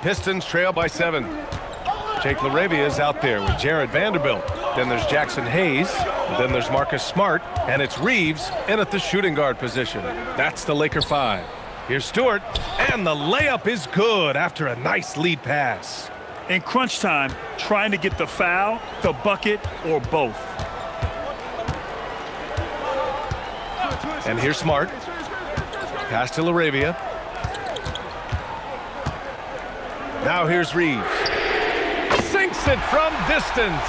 Pistons trail by 7. Jake LaRavia is out there with Jared Vanderbilt. Then there's Jackson Hayes. Then there's Marcus Smart. And it's Reeves in at the shooting guard position. That's the Laker 5. Here's Stewart. And the layup is good after a nice lead pass. In crunch time, trying to get the foul, the bucket, or both. And here's Smart. Pass to LaRavia. Now here's Reeves. Sinks it from distance.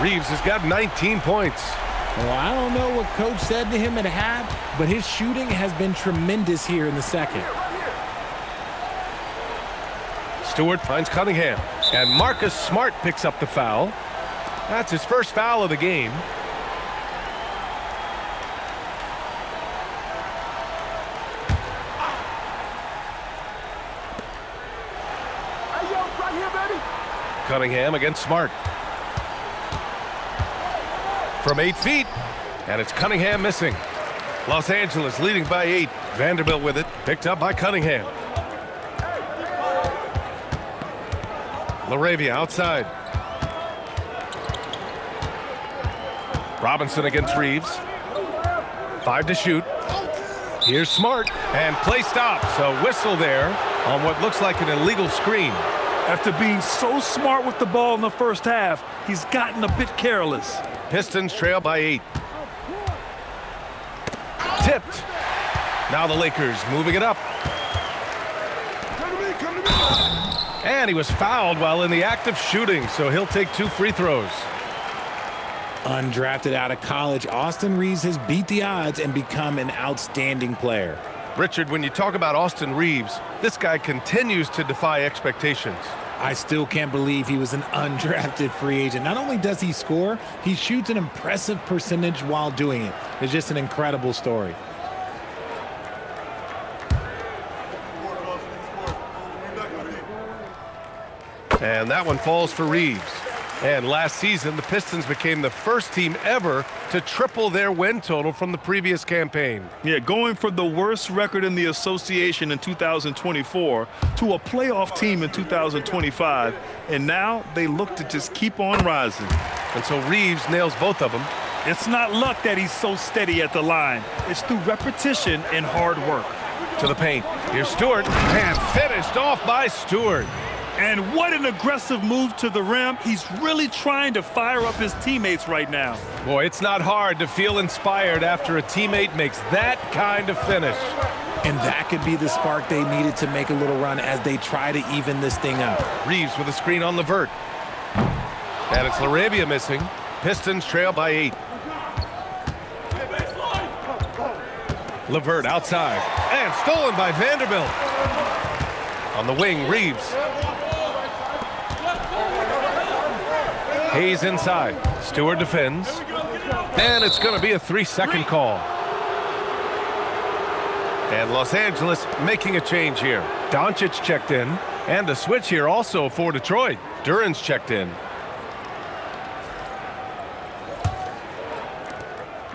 Reeves has got 19 points. Well, I don't know what coach said to him at half, but his shooting has been tremendous here in the second. Stewart finds Cunningham. And Marcus Smart picks up the foul. That's his first foul of the game. Cunningham against Smart. From 8 feet. And it's Cunningham missing. Los Angeles leading by 8. Vanderbilt with it. Picked up by Cunningham. LaRavia outside. Robinson against Reeves. 5 to shoot. Here's Smart. And play stops. A whistle there on what looks like an illegal screen. After being so smart with the ball in the first half, he's gotten a bit careless. Pistons trail by 8. Tipped. Now the Lakers moving it up. And he was fouled while in the act of shooting, so he'll take 2 free throws. Undrafted out of college, Austin Reeves has beat the odds and become an outstanding player. Richard, when you talk about Austin Reeves, this guy continues to defy expectations. I still can't believe he was an undrafted free agent. Not only does he score, he shoots an impressive percentage while doing it. It's just an incredible story. And that one falls for Reeves. And last season, the Pistons became the first team ever to triple their win total from the previous campaign. Yeah, going from the worst record in the association in 2024 to a playoff team in 2025. And now they look to just keep on rising. And so Reeves nails both of them. It's not luck that he's so steady at the line. It's through repetition and hard work. To the paint. Here's Stewart. And finished off by Stewart. And what an aggressive move to the rim. He's really trying to fire up his teammates right now. Boy, it's not hard to feel inspired after a teammate makes that kind of finish. And that could be the spark they needed to make a little run as they try to even this thing up. Reeves with a screen on LeVert. And it's LaRavia missing. Pistons trail by 8. LeVert outside. And stolen by Vanderbilt. On the wing, Reeves. Hayes inside. Stewart defends. And it's going to be a 3-second call. And Los Angeles making a change here. Doncic checked in. And a switch here also for Detroit. Duran's checked in.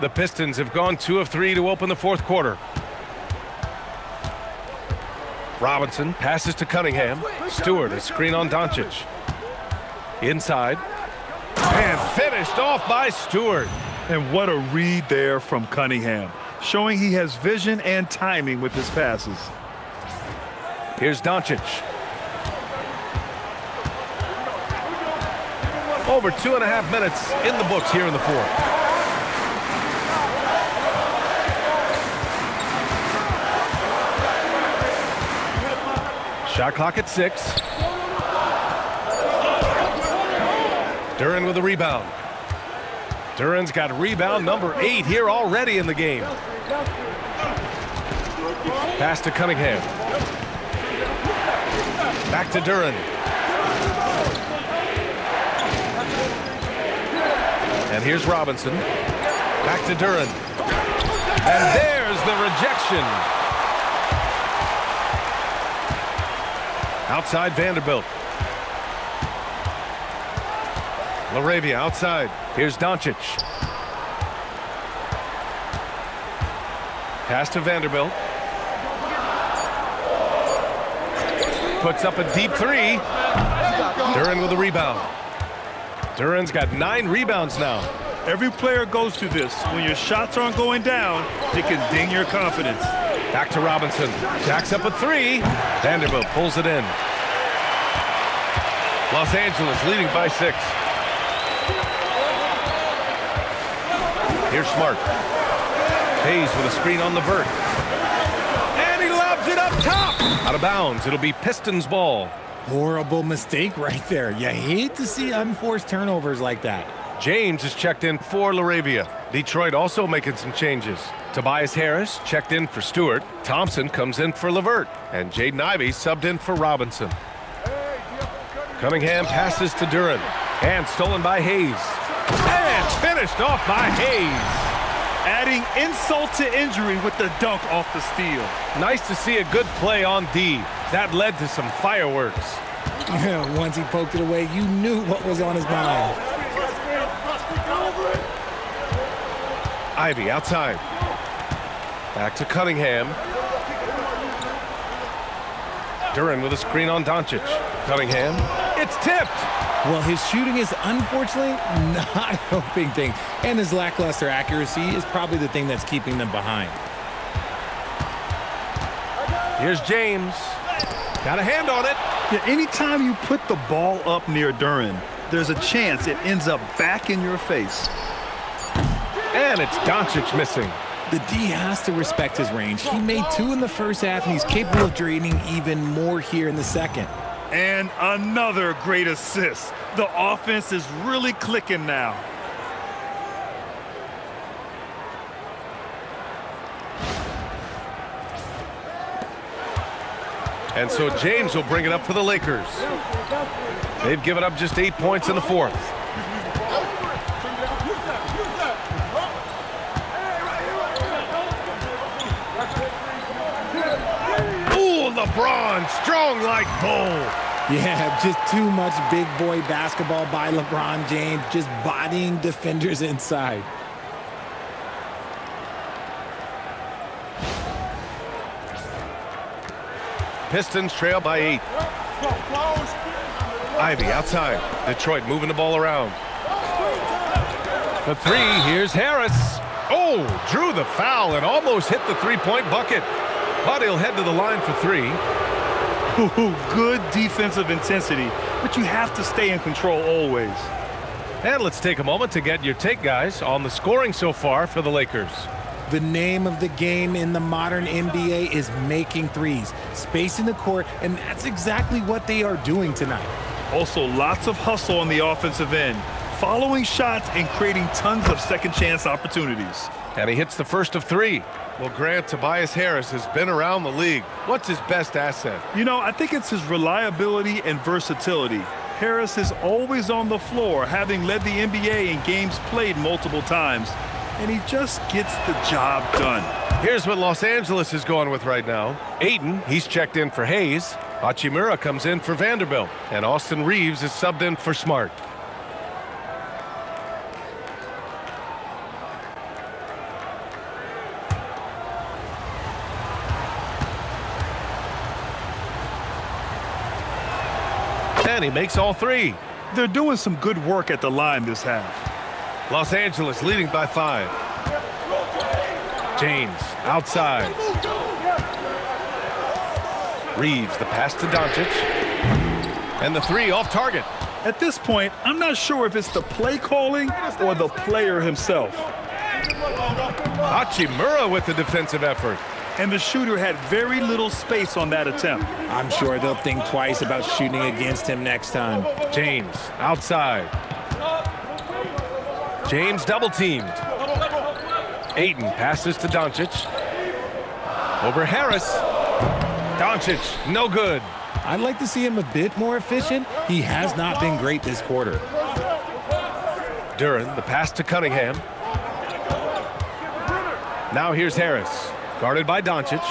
The Pistons have gone 2 of 3 to open the fourth quarter. Robinson passes to Cunningham. Stewart, a screen on Doncic. Inside. And finished off by Stewart. And what a read there from Cunningham, showing he has vision and timing with his passes. Here's Doncic. Over 2.5 minutes in the books here in the fourth. Shot clock at 6. Duran with a rebound. Duran's got rebound number 8 here already in the game. Pass to Cunningham. Back to Duran. And here's Robinson. Back to Duran. And there's the rejection. Outside Vanderbilt. LaRavia outside. Here's Doncic. Pass to Vanderbilt. puts up a deep three. Duren with a rebound. Duren's got 9 rebounds now. Every player goes through this. When your shots aren't going down, it can ding your confidence. Back to Robinson. Jacks up a 3. Vanderbilt pulls it in. Los Angeles leading by 6. Here's Smart. Hayes with a screen on the vert. And he lobs it up top. Out of bounds. It'll be Pistons ball. Horrible mistake right there. You hate to see unforced turnovers like that. James is checked in for LaRavia. Detroit also making some changes. Tobias Harris checked in for Stewart. Thompson comes in for LeVert. And Jaden Ivey subbed in for Robinson. Cunningham passes to Duren. And stolen by Hayes. And finished off by Hayes. Adding insult to injury with the dunk off the steal. Nice to see a good play on D. That led to some fireworks. Once he poked it away, you knew what was on his mind. Ivey outside. Back to Cunningham. Duren with a screen on Doncic. Cunningham. It's tipped. Well, his shooting is unfortunately not helping things, and his lackluster accuracy is probably the thing that's keeping them behind. Here's James. Got a hand on it. Yeah, anytime you put the ball up near Duren, there's a chance it ends up back in your face. And it's Doncic missing. The D has to respect his range. He made 2 in the first half, and he's capable of draining even more here in the second. And another great assist. The offense is really clicking now. And so James will bring it up for the Lakers. They've given up just 8 points in the fourth. Ooh, LeBron, strong like bull. Yeah, just too much big boy basketball by LeBron James, just bodying defenders inside. Pistons trail by 8. Ivey outside. Detroit moving the ball around. For 3, here's Harris. Oh, drew the foul and almost hit the three-point bucket. But he'll head to the line for 3. Ooh, good defensive intensity, but you have to stay in control always. And let's take a moment to get your take, guys, on the scoring so far for the Lakers. The name of the game in the modern NBA is making threes, spacing the court, and that's exactly what they are doing tonight. Also, lots of hustle on the offensive end, following shots and creating tons of second chance opportunities. And he hits the first of 3. Well, Grant, Tobias Harris has been around the league. What's his best asset? You know, I think it's his reliability and versatility. Harris is always on the floor, having led the NBA in games played multiple times. And he just gets the job done. Here's what Los Angeles is going with right now. Ayton, he's checked in for Hayes. Hachimura comes in for Vanderbilt. And Austin Reeves is subbed in for Smart. And he makes all 3. They're doing some good work at the line this half. Los Angeles leading by 5. James outside. Reeves the pass to Doncic. And the 3 off target. At this point, I'm not sure if it's the play calling or the player himself. Hachimura with the defensive effort. And the shooter had very little space on that attempt. I'm sure they'll think twice about shooting against him next time. James outside. James double teamed. Ayton passes to Doncic. Over Harris. Doncic, no good. I'd like to see him a bit more efficient. He has not been great this quarter. Duren, the pass to Cunningham. Now here's Harris. Guarded by Doncic.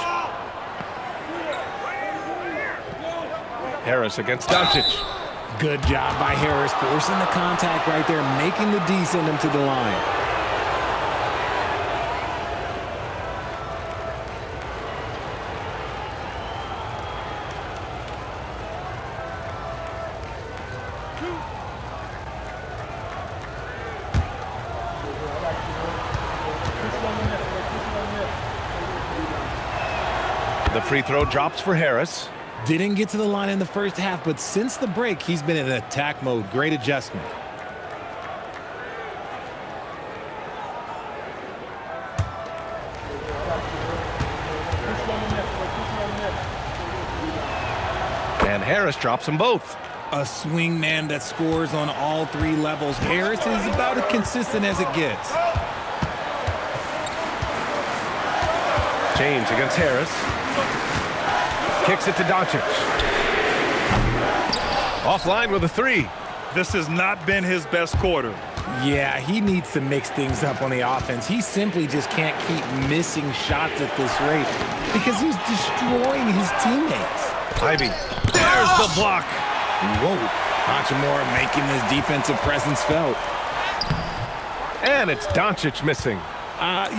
Harris against Doncic. Good job by Harris, forcing the contact right there, making the D send him to the line. The free throw drops for Harris. Didn't get to the line in the first half, but since the break, he's been in attack mode. Great adjustment. And Harris drops them both. A swing man that scores on all three levels. Harris is about as consistent as it gets. James against Harris. Kicks it to Doncic. Offline with a three. This has not been his best quarter. Yeah, he needs to mix things up on the offense. He simply just can't keep missing shots at this rate because he's destroying his teammates. Ivy. There's the block. Whoa. Hachimura making his defensive presence felt. And it's Doncic missing.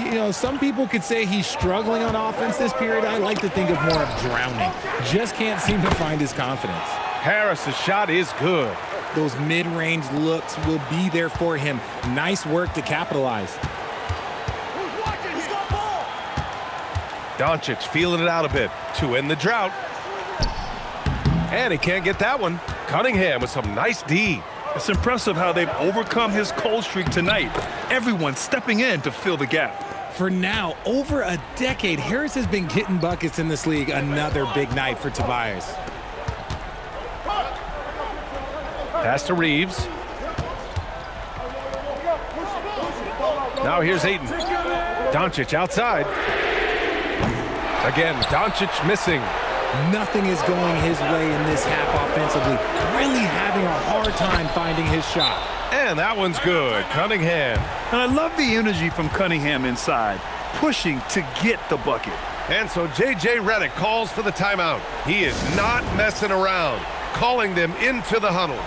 You know, some people could say he's struggling on offense this period. I like to think of more of drowning. Just can't seem to find his confidence. Harris's shot is good. Those mid-range looks will be there for him. Nice work to capitalize. Doncic feeling it out a bit to end the drought. And he can't get that one. Cunningham with some nice D. It's impressive how they've overcome his cold streak tonight. Everyone stepping in to fill the gap. For now, over a decade, Harris has been getting buckets in this league. Another big night for Tobias. Pass to Reeves. Now here's Ayton. Doncic outside. Again, Doncic missing. Nothing is going his way in this half offensively. Really having a hard time finding his shot. And that one's good. Cunningham. And I love the energy from Cunningham inside, pushing to get the bucket. And so J.J. Redick calls for the timeout. He is not messing around, calling them into the huddle.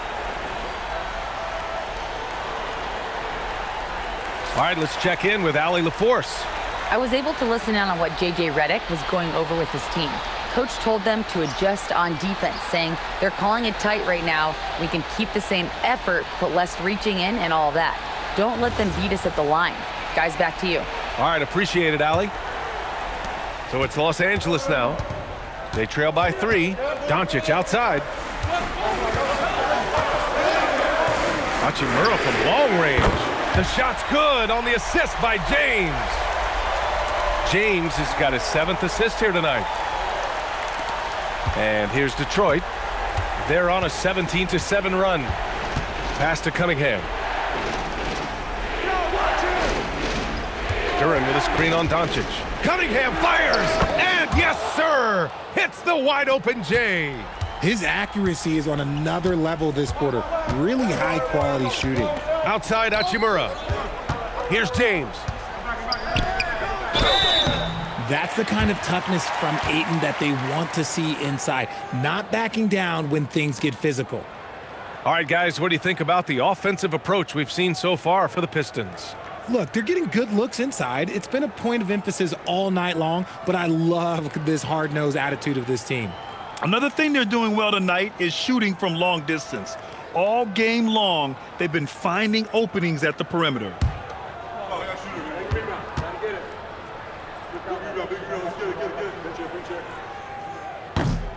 All right, let's check in with Allie LaForce. I was able to listen in on what J.J. Redick was going over with his team. Coach told them to adjust on defense, saying they're calling it tight right now. We can keep the same effort, but less reaching in and all that. Don't let them beat us at the line. Guys, back to you. All right, appreciate it, Allie. So it's Los Angeles now. They trail by 3. Doncic outside. Hachimura from long range. The shot's good on the assist by James. James has got his 7th assist here tonight. And here's Detroit. They're on a 17-7 run. Pass to Cunningham. Duran with a screen on Doncic. Cunningham fires, and yes, sir, hits the wide open J. His accuracy is on another level this quarter. Really high quality shooting. Outside Hachimura. Here's James. That's the kind of toughness from Ayton that they want to see inside. Not backing down when things get physical. All right, guys, what do you think about the offensive approach we've seen so far for the Pistons? Look, they're getting good looks inside. It's been a point of emphasis all night long, but I love this hard-nosed attitude of this team. Another thing they're doing well tonight is shooting from long distance. All game long, they've been finding openings at the perimeter.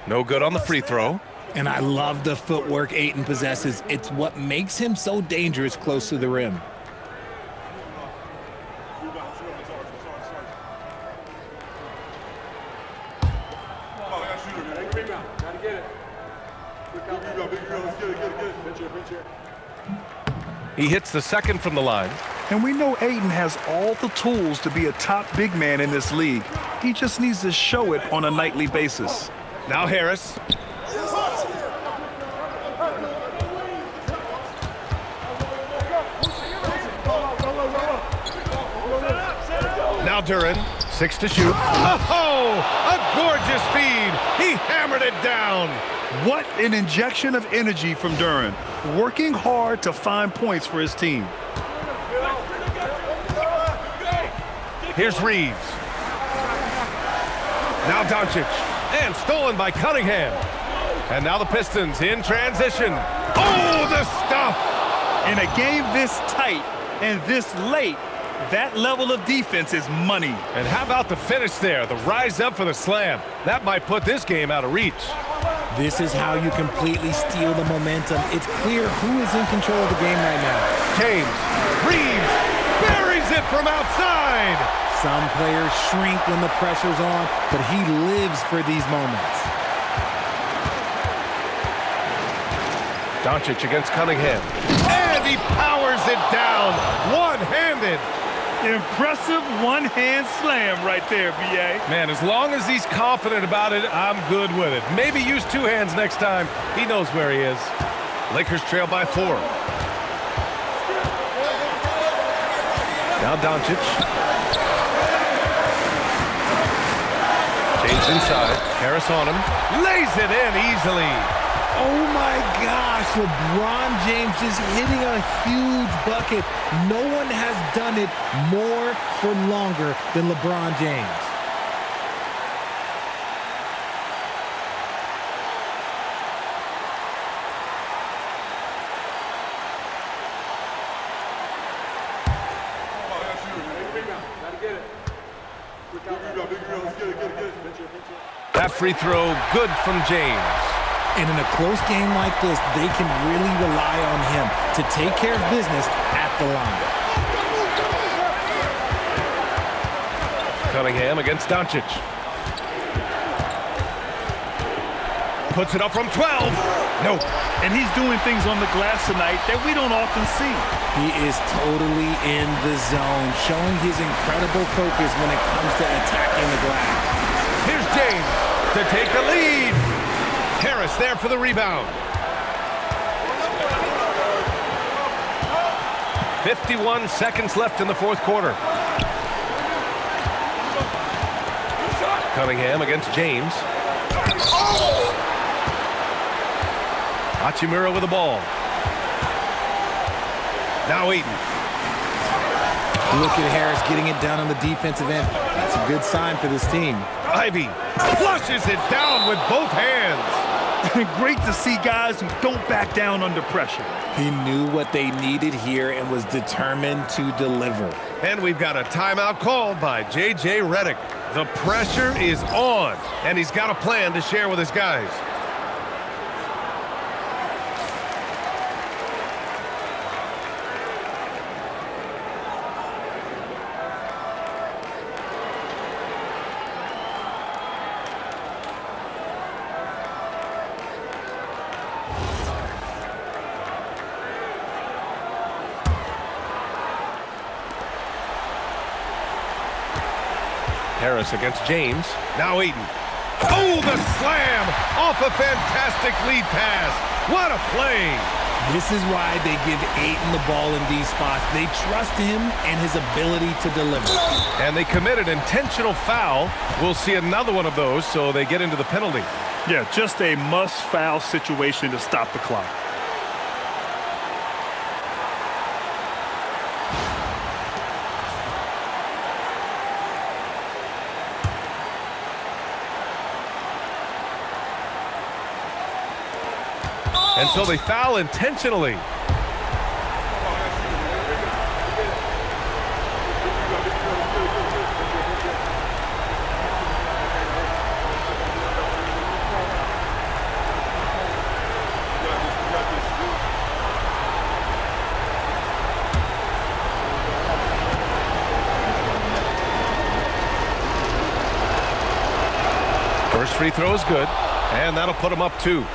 No good on the free throw. And I love the footwork Ayton possesses. It's what makes him so dangerous close to the rim. He hits the second from the line. And we know Ayton has all the tools to be a top big man in this league. He just needs to show it on a nightly basis. Now Harris. Now Duran, 6 to shoot. Oh, a gorgeous feed. He hammered it down. What an injection of energy from Duran, working hard to find points for his team. Here's Reeves. Now Doncic. And stolen by Cunningham. And now the Pistons in transition. Oh, the stuff! In a game this tight and this late, that level of defense is money. And how about the finish there? The rise up for the slam. That might put this game out of reach. This is how you completely steal the momentum. It's clear who is in control of the game right now. James, Reeves, buries it from outside. Some players shrink when the pressure's on, but he lives for these moments. Doncic against Cunningham. And he powers it down, one-handed. Impressive one-hand slam right there, B.A. Man, as long as he's confident about it, I'm good with it. Maybe use two hands next time. He knows where he is. Lakers trail by 4. Now Doncic. James inside. Harris on him. Lays it in easily. Oh my gosh, LeBron James is hitting a huge bucket. No one has done it more for longer than LeBron James. That free throw, good from James. And in a close game like this, they can really rely on him to take care of business at the line. Cunningham against Doncic. Puts it up from 12. No. And he's doing things on the glass tonight that we don't often see. He is totally in the zone, showing his incredible focus when it comes to attacking the glass. Here's James to take the lead. Harris there for the rebound. 51 seconds left in the fourth quarter. Cunningham against James. Hachimura with the ball. Now Eaton. Look at Harris getting it down on the defensive end. That's a good sign for this team. Ivy flushes it down with both hands. Great to see guys who don't back down under pressure. He knew what they needed here and was determined to deliver. And we've got a timeout called by J.J. Redick. The pressure is on, and he's got a plan to share with his guys. Harris against James. Now Eaton. Oh, the slam off a fantastic lead pass. What a play. This is why they give Ayton the ball in these spots. They trust him and his ability to deliver. And they committed intentional foul. We'll see another one of those, so they get into the penalty. Yeah, just a must-foul situation to stop the clock. And so they foul intentionally. First free throw is good, and that'll put them up 2.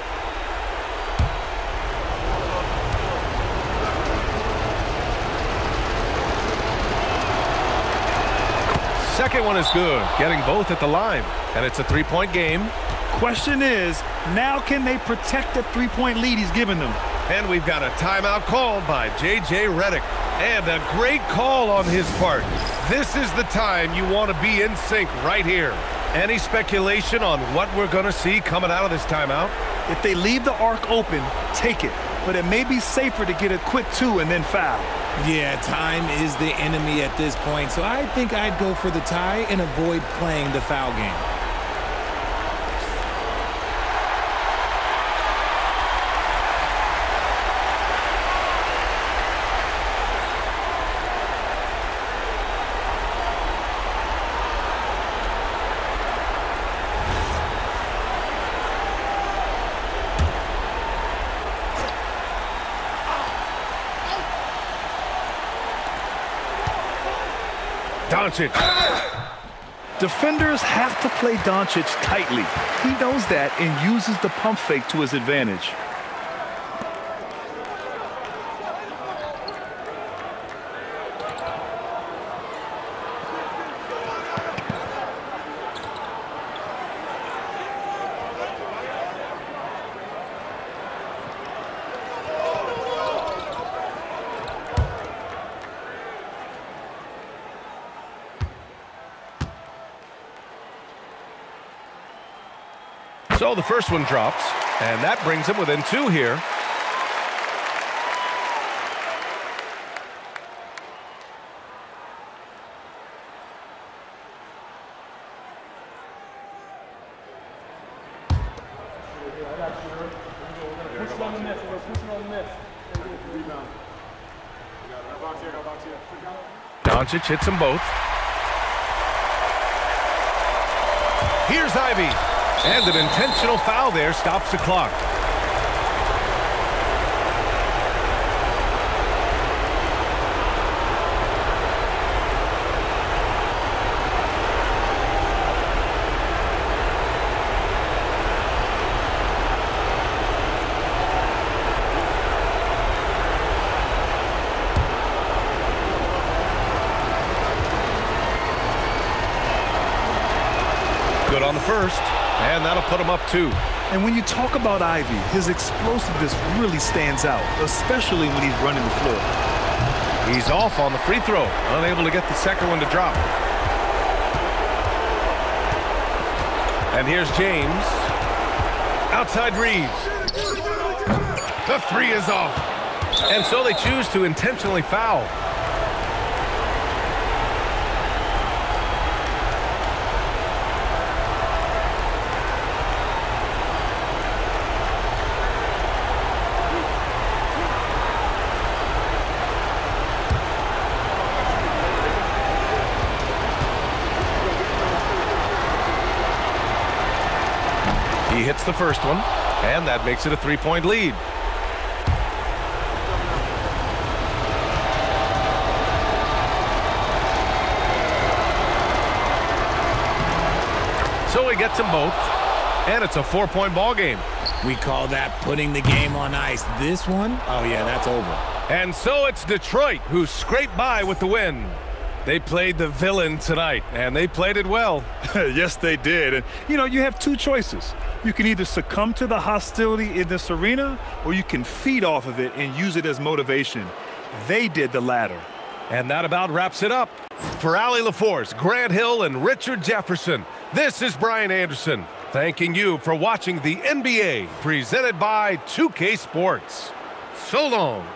Second one is good, getting both at the line. And it's a 3-point game. Question is, now can they protect the 3-point lead he's given them? And we've got a timeout called by J.J. Redick. And a great call on his part. This is the time you want to be in sync right here. Any speculation on what we're going to see coming out of this timeout? If they leave the arc open, take it. But it may be safer to get a quick 2 and then foul. Yeah, time is the enemy at this point, so I think I'd go for the tie and avoid playing the foul game. Doncic. Defenders have to play Doncic tightly. He knows that and uses the pump fake to his advantage. So the first one drops, and that brings him within 2 here. Doncic hits them both. Here's Ivy. And an intentional foul there stops the clock. Good on the first. And that'll put him up 2. And when you talk about Ivy, his explosiveness really stands out, especially when he's running the floor. He's off on the free throw, unable to get the second one to drop. And here's James. Outside Reeves. The 3 is off. And so they choose to intentionally foul. He hits the first one, and that makes it a 3-point lead. So he gets them both, and it's a 4-point ball game. We call that putting the game on ice. This one, oh yeah, that's over. And so it's Detroit who scraped by with the win. They played the villain tonight, and they played it well. Yes, they did. And, you have 2 choices. You can either succumb to the hostility in this arena, or you can feed off of it and use it as motivation. They did the latter. And that about wraps it up. For Allie LaForce, Grant Hill, and Richard Jefferson, this is Brian Anderson, thanking you for watching the NBA, presented by 2K Sports. So long.